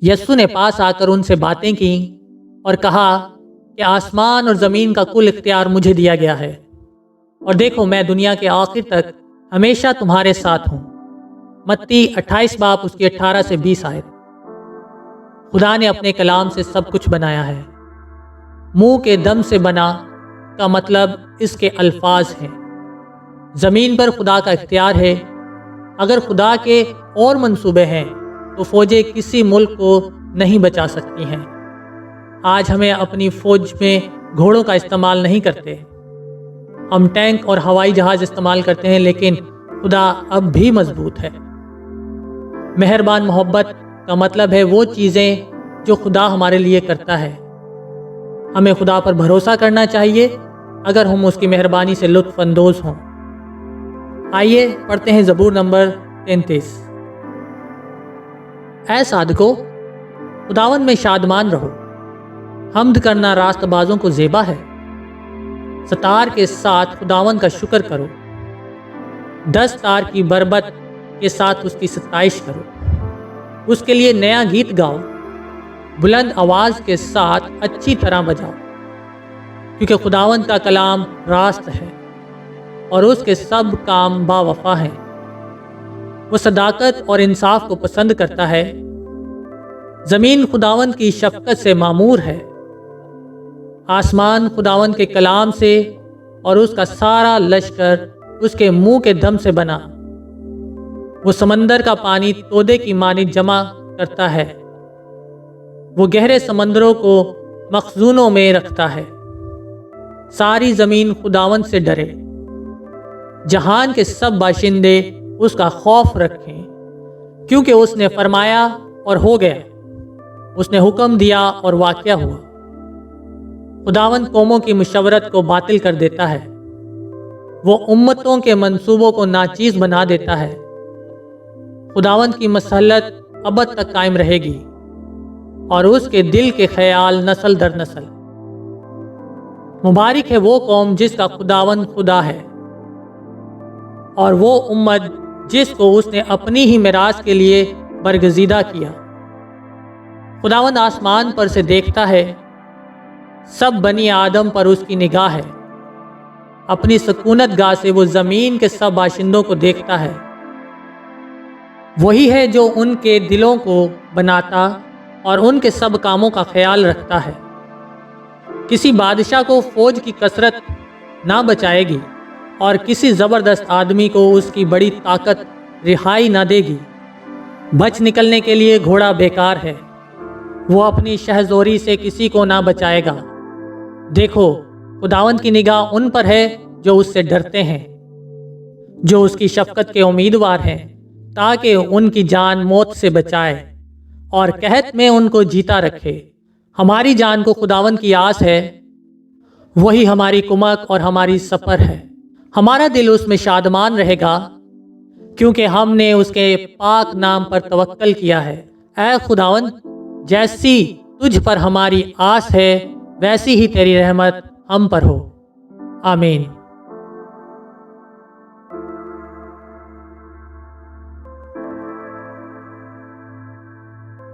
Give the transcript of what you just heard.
یسوع نے پاس آ کر ان سے باتیں کی اور کہا کہ آسمان اور زمین کا کل اختیار مجھے دیا گیا ہے، اور دیکھو میں دنیا کے آخر تک ہمیشہ تمہارے ساتھ ہوں۔ متی 28 باب اس کی 18 سے 20 آیت۔ خدا نے اپنے کلام سے سب کچھ بنایا ہے۔ منہ کے دم سے بنا کا مطلب اس کے الفاظ ہیں۔ زمین پر خدا کا اختیار ہے۔ اگر خدا کے اور منصوبے ہیں تو فوجیں کسی ملک کو نہیں بچا سکتی ہیں۔ آج ہمیں اپنی فوج میں گھوڑوں کا استعمال نہیں کرتے، ہم ٹینک اور ہوائی جہاز استعمال کرتے ہیں، لیکن خدا اب بھی مضبوط ہے۔ مہربان محبت کا مطلب ہے وہ چیزیں جو خدا ہمارے لیے کرتا ہے۔ ہمیں خدا پر بھروسہ کرنا چاہیے اگر ہم اس کی مہربانی سے لطف اندوز ہوں۔ آئیے پڑھتے ہیں زبور نمبر 33۔ اے صادقو، خداوند میں شادمان رہو، حمد کرنا راست بازوں کو زیبا ہے۔ ستار کے ساتھ خداوند کا شکر کرو، 10 تار کی بربت کے ساتھ اس کی ستائش کرو، اس کے لیے نیا گیت گاؤ، بلند آواز کے ساتھ اچھی طرح بجاؤ، کیونکہ خداوند کا کلام راست ہے اور اس کے سب کام با وفا ہیں۔ وہ صداقت اور انصاف کو پسند کرتا ہے۔ زمین خداوند کی شفقت سے معمور ہے۔ آسمان خداوند کے کلام سے اور اس کا سارا لشکر اس کے منہ کے دم سے بنا۔ وہ سمندر کا پانی تودے کی مانند جمع کرتا ہے، وہ گہرے سمندروں کو مخزونوں میں رکھتا ہے۔ ساری زمین خداوند سے ڈرے، جہان کے سب باشندے اس کا خوف رکھیں، کیونکہ اس نے فرمایا اور ہو گیا، اس نے حکم دیا اور واقعہ ہوا۔ خداوند قوموں کی مشورت کو باطل کر دیتا ہے، وہ امتوں کے منصوبوں کو ناچیز بنا دیتا ہے۔ خداوند کی مسلط ابد تک قائم رہے گی، اور اس کے دل کے خیال نسل در نسل۔ مبارک ہے وہ قوم جس کا خداوند خدا ہے، اور وہ امت جس کو اس نے اپنی ہی میراث کے لیے برگزیدہ کیا۔ خداوند آسمان پر سے دیکھتا ہے، سب بنی آدم پر اس کی نگاہ ہے۔ اپنی سکونت گاہ سے وہ زمین کے سب باشندوں کو دیکھتا ہے۔ وہی ہے جو ان کے دلوں کو بناتا اور ان کے سب کاموں کا خیال رکھتا ہے۔ کسی بادشاہ کو فوج کی کثرت نہ بچائے گی، اور کسی زبردست آدمی کو اس کی بڑی طاقت رہائی نہ دے گی۔ بچ نکلنے کے لیے گھوڑا بیکار ہے، وہ اپنی شہزوری سے کسی کو نہ بچائے گا۔ دیکھو، خداوند کی نگاہ ان پر ہے جو اس سے ڈرتے ہیں، جو اس کی شفقت کے امیدوار ہیں، تاکہ ان کی جان موت سے بچائے اور قحط میں ان کو جیتا رکھے۔ ہماری جان کو خداوند کی آس ہے، وہی ہماری کمک اور ہماری سپر ہے۔ ہمارا دل اس میں شادمان رہے گا، کیونکہ ہم نے اس کے پاک نام پر توکل کیا ہے۔ اے خداوند، جیسی تجھ پر ہماری آس ہے، ویسی ہی تیری رحمت ہم پر ہو۔ آمین۔